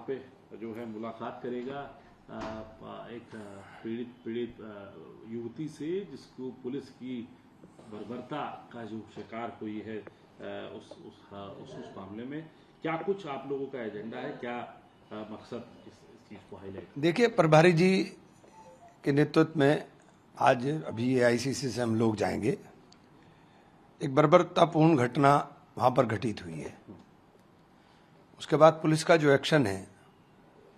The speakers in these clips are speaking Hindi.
वहाँ पे जो है मुलाकात करेगा एक पीड़ित युवती से जिसको पुलिस की बर्बरता का जो शिकार हुई है उस मामले में क्या कुछ आप लोगों का एजेंडा है, क्या मकसद इस चीज को हाईलाइट? देखिए, प्रभारी जी के नेतृत्व में आज अभी AICC से हम लोग जाएंगे। एक बर्बरतापूर्ण घटना वहाँ पर घटित हुई है। उसके बाद पुलिस का जो एक्शन है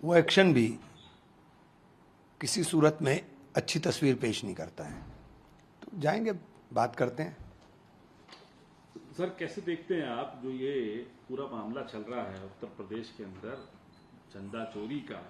वो एक्शन भी किसी सूरत में अच्छी तस्वीर पेश नहीं करता है। तो जाएंगे, बात करते हैं। सर, कैसे देखते हैं आप जो ये पूरा मामला चल रहा है उत्तर प्रदेश के अंदर चंदा चोरी का?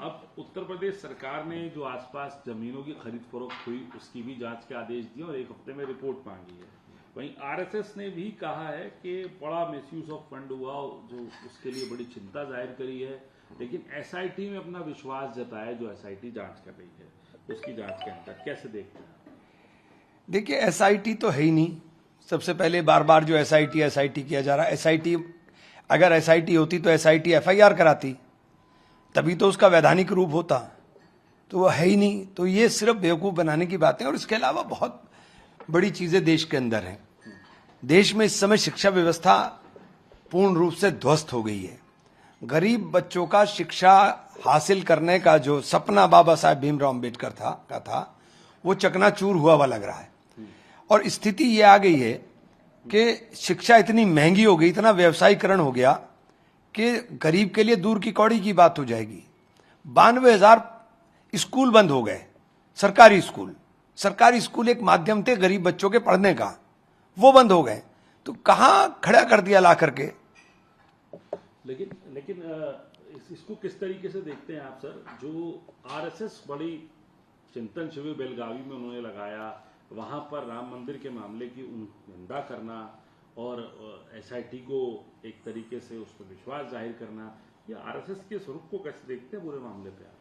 अब उत्तर प्रदेश सरकार ने जो आसपास जमीनों की खरीद फरोख्त हुई उसकी भी जांच के आदेश दिए और एक हफ्ते में रिपोर्ट मांगी है। वहीं RSS ने भी कहा है कि बड़ा मिसयूज ऑफ फंड हुआ, जो उसके लिए बड़ी चिंता जाहिर करी है, लेकिन SIT में अपना विश्वास जताया जो SIT जांच कर रही है उसकी जांच के अंदर कैसे देखते हैं? देखिए, SIT तो है ही नहीं। सबसे पहले बार बार जो SIT किया जा रहा है, SIT अगर SIT होती तो SIT FIR कराती, तभी तो उसका वैधानिक रूप होता। तो वो है ही नहीं। तो ये सिर्फ बेवकूफ़ बनाने की बातें, और इसके अलावा बहुत बड़ी चीज़ें देश के अंदर हैं। देश में इस समय शिक्षा व्यवस्था पूर्ण रूप से ध्वस्त हो गई है। गरीब बच्चों का शिक्षा हासिल करने का जो सपना बाबा साहेब भीमराव अम्बेडकर का था वो चकनाचूर हुआ लग रहा है। और स्थिति ये आ गई है कि शिक्षा इतनी महंगी हो गई, इतना व्यवसायीकरण हो गया कि गरीब के लिए दूर की कौड़ी की बात हो जाएगी। 92,000 स्कूल बंद हो गए, सरकारी स्कूल एक माध्यम थे गरीब बच्चों के पढ़ने का, वो बंद हो गए। तो कहां खड़ा कर दिया ला करके। लेकिन इसको किस तरीके से देखते हैं आप सर? जो RSS बड़ी चिंतन शिविर बेलगावी में उन्होंने लगाया, वहां पर राम मंदिर के मामले की निंदा करना और SIT को एक तरीके से उस पर विश्वास जाहिर करना, ये RSS के स्वरूप को कैसे देखते हैं पूरे मामले पे आप?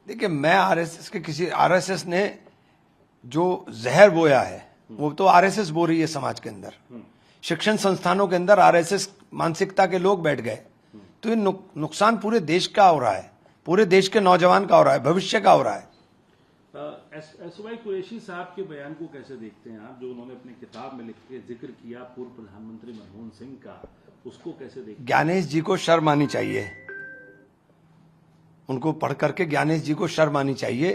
देखिए, मैं RSS ने जो जहर बोया है वो तो RSS बो रही है समाज के अंदर। शिक्षण संस्थानों के अंदर RSS मानसिकता के लोग बैठ गए। तो ये नुकसान पूरे देश का हो रहा है, पूरे देश के नौजवान का हो रहा है, भविष्य का हो रहा है। SY कुरैशी साहब के बयान को कैसे देखते हैं आप, जो उन्होंने अपनी किताब में लिख के जिक्र किया पूर्व प्रधानमंत्री मनमोहन सिंह का, उसको कैसे देखते हैं? ज्ञानेश जी को शर्म आनी चाहिए। उनको पढ़ करके ज्ञानेश जी को शर्म आनी चाहिए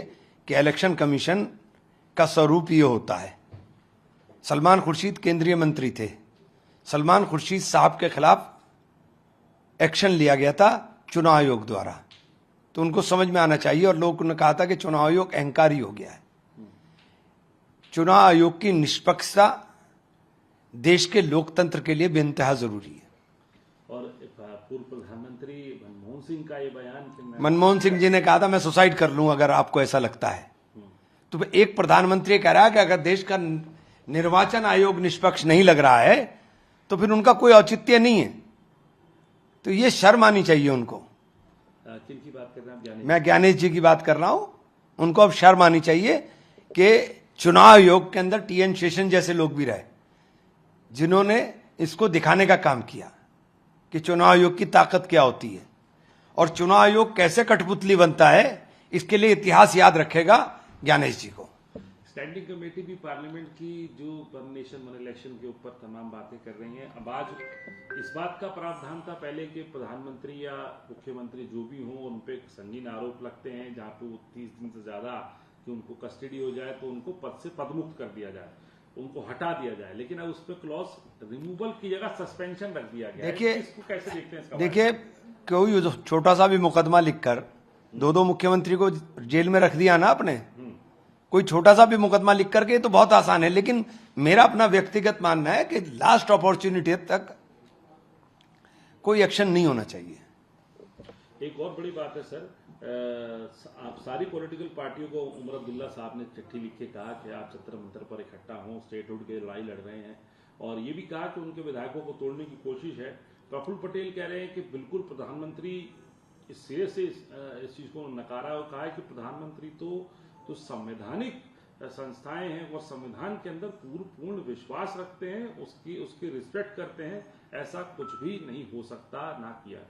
कि इलेक्शन कमीशन का स्वरूप ये होता है। सलमान खुर्शीद केंद्रीय मंत्री थे। सलमान खुर्शीद साहब के खिलाफ एक्शन लिया गया था चुनाव आयोग द्वारा। तो उनको समझ में आना चाहिए। और लोगों ने कहा था कि चुनाव आयोग अहंकारी हो गया है। चुनाव आयोग की निष्पक्षता देश के लोकतंत्र के लिए बेइंतहा जरूरी है। और पूर्व प्रधानमंत्री मनमोहन सिंह का ये बयान, मनमोहन सिंह जी ने कहा था मैं सुसाइड कर लूं अगर आपको ऐसा लगता है। तो एक प्रधानमंत्री कह रहा है कि अगर देश का निर्वाचन आयोग निष्पक्ष नहीं लग रहा है तो फिर उनका कोई औचित्य नहीं है। तो ये शर्म आनी चाहिए उनको। किनकी बात कर रहे हैं आप? मैं ज्ञानेश जी की बात कर रहा हूं। उनको अब शर्म आनी चाहिए कि चुनाव आयोग के अंदर TN शेषन जैसे लोग भी रहे, जिन्होंने इसको दिखाने का काम किया कि चुनाव आयोग की ताकत क्या होती है और चुनाव आयोग कैसे कठपुतली बनता है। इसके लिए इतिहास याद रखेगा ज्ञानेश जी को। स्टैंडिंग कमेटी भी पार्लियामेंट की जो वन नेशन वन इलेक्शन के ऊपर तमाम बातें कर रही हैं। अब आज इस बात का प्रावधान था पहले कि प्रधानमंत्री या मुख्यमंत्री जो भी हो उन पे संगीन आरोप लगते हैं जहां पे 30 दिन से ज्यादा कि उनको कस्टडी हो जाए तो उनको पद से पदमुक्त कर दिया जाए, उनको हटा दिया जाए। लेकिन अब उस पर क्लॉज रिमूवल की जगह सस्पेंशन रख दिया गया। देखिए, इसको कैसे देखते हैं? देखिए, कोई छोटा सा भी मुकदमा लिखकर दो मुख्यमंत्री को जेल में रख दिया ना आपने, कोई छोटा सा भी मुकदमा लिख करके तो बहुत आसान है। लेकिन मेरा अपना व्यक्तिगत मानना है कि लास्ट अपॉर्चुनिटी तक कोई एक्शन नहीं होना चाहिए। एक और बड़ी बात है सर, आप सारी पॉलिटिकल पार्टियों को उमर अब्दुल्ला साहब ने चिट्ठी लिख के कहा कि आप 17 मंत्र पर इकट्ठा हों, स्टेटहुड के लड़ाई लड़ रहे हैं, और ये भी कहा कि उनके विधायकों को तोड़ने की कोशिश है। प्रफुल्ल पटेल कह रहे हैं कि बिल्कुल प्रधानमंत्री इस सिरे से इस चीज को नकारा और कहा है कि प्रधानमंत्री तो संवैधानिक संस्थाएं हैं, वो संविधान के अंदर पूर्ण विश्वास रखते हैं, उसकी रिस्पेक्ट करते हैं, ऐसा कुछ भी नहीं हो सकता, ना किया है।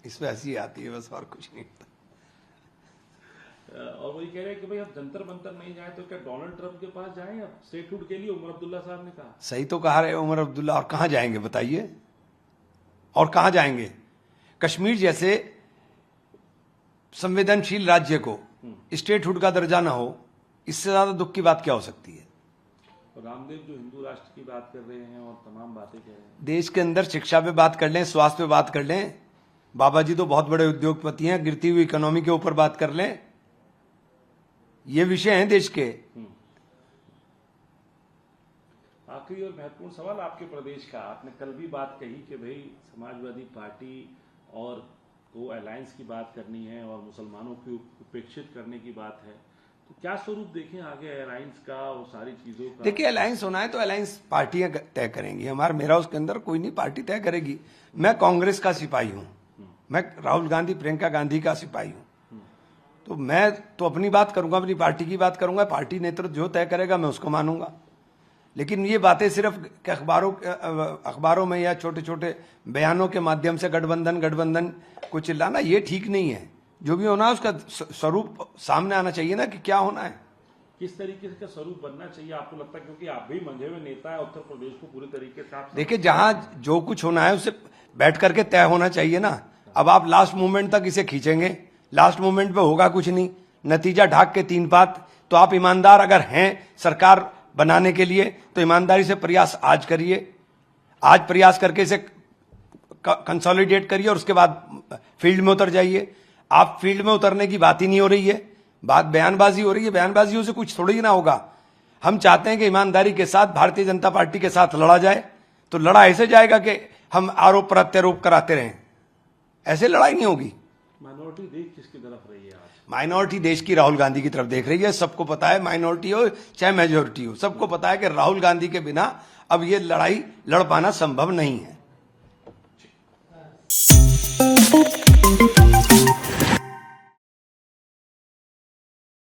इसमें हंसी आती है बस, और कुछ नहीं होता। और वही कह रहे हैं कि भाई अब जंतर मंतर नहीं जाए तो क्या डोनाल्ड ट्रंप के पास जाएं अब स्टेटहुड के लिए, उमर अब्दुल्ला साहब ने कहा। सही तो कहा रहे उमर अब्दुल्ला, और कहां जाएंगे बताइए, और कहां जाएंगे? कश्मीर जैसे संवेदनशील राज्य को स्टेटहुड का दर्जा ना हो, इससे ज्यादा दुख की बात क्या हो सकती है? रामदेव जो हिंदू राष्ट्र की बात कर रहे हैं और तमाम बातें कह रहे हैं। देश के अंदर शिक्षा पे बात कर लें, स्वास्थ्य पे बात कर लें, बाबा जी तो बहुत बड़े उद्योगपति हैं, गिरती हुई इकोनॉमी के ऊपर बात कर लें, ये विषय हैं देश के। आखिरी और महत्वपूर्ण सवाल आपके प्रदेश का, आपने कल भी बात कही कि भाई समाजवादी पार्टी और को अलायंस की बात करनी है और मुसलमानों की उपेक्षित करने की बात है, तो क्या स्वरूप देखें आगे अलायंस का और सारी चीजों का? देखिए, अलायंस होना है तो अलायंस पार्टियां तय करेंगी, मेरा उसके अंदर कोई नहीं पार्टी तय करेगी। मैं कांग्रेस का सिपाही हूं, मैं राहुल गांधी प्रियंका गांधी का सिपाही हूं, तो मैं तो अपनी बात करूंगा, अपनी पार्टी की बात करूंगा, पार्टी नेतृत्व जो तय करेगा मैं उसको मानूंगा। लेकिन ये बातें सिर्फ अखबारों में या छोटे छोटे बयानों के माध्यम से गठबंधन को चिल्लाना, ये ठीक नहीं है। जो भी होना है उसका स्वरूप सामने आना चाहिए ना, कि क्या होना है, किस तरीके का स्वरूप बनना चाहिए आपको लगता है? क्योंकि आप भी मंझे हुए नेता है, उत्तर प्रदेश को पूरी तरीके से आप देखिए, जहां जो कुछ होना है उसे बैठ करके तय होना चाहिए ना। अब आप लास्ट मोमेंट तक इसे खींचेंगे, लास्ट मोमेंट पे होगा कुछ नहीं, नतीजा ढाक के तीन पात। तो आप ईमानदार अगर हैं सरकार बनाने के लिए तो ईमानदारी से प्रयास आज करिए, आज प्रयास करके इसे कंसोलिडेट करिए और उसके बाद फील्ड में उतर जाइए। आप फील्ड में उतरने की बात ही नहीं हो रही है, बात बयानबाजी हो रही है, बयानबाजियों से कुछ थोड़ी ना होगा। हम चाहते हैं कि ईमानदारी के साथ भारतीय जनता पार्टी के साथ लड़ा जाए, तो लड़ा ऐसे जाएगा कि हम आरोप प्रत्यारोप कराते रहें, ऐसे लड़ाई नहीं होगी। माइनॉरिटी देश किसकी तरफ रही है आज? माइनॉरिटी देश की राहुल गांधी की तरफ देख रही है। सबको पता है, माइनॉरिटी हो चाहे मेजोरिटी हो, सबको पता है कि राहुल गांधी के बिना अब ये लड़ाई लड़ पाना संभव नहीं है।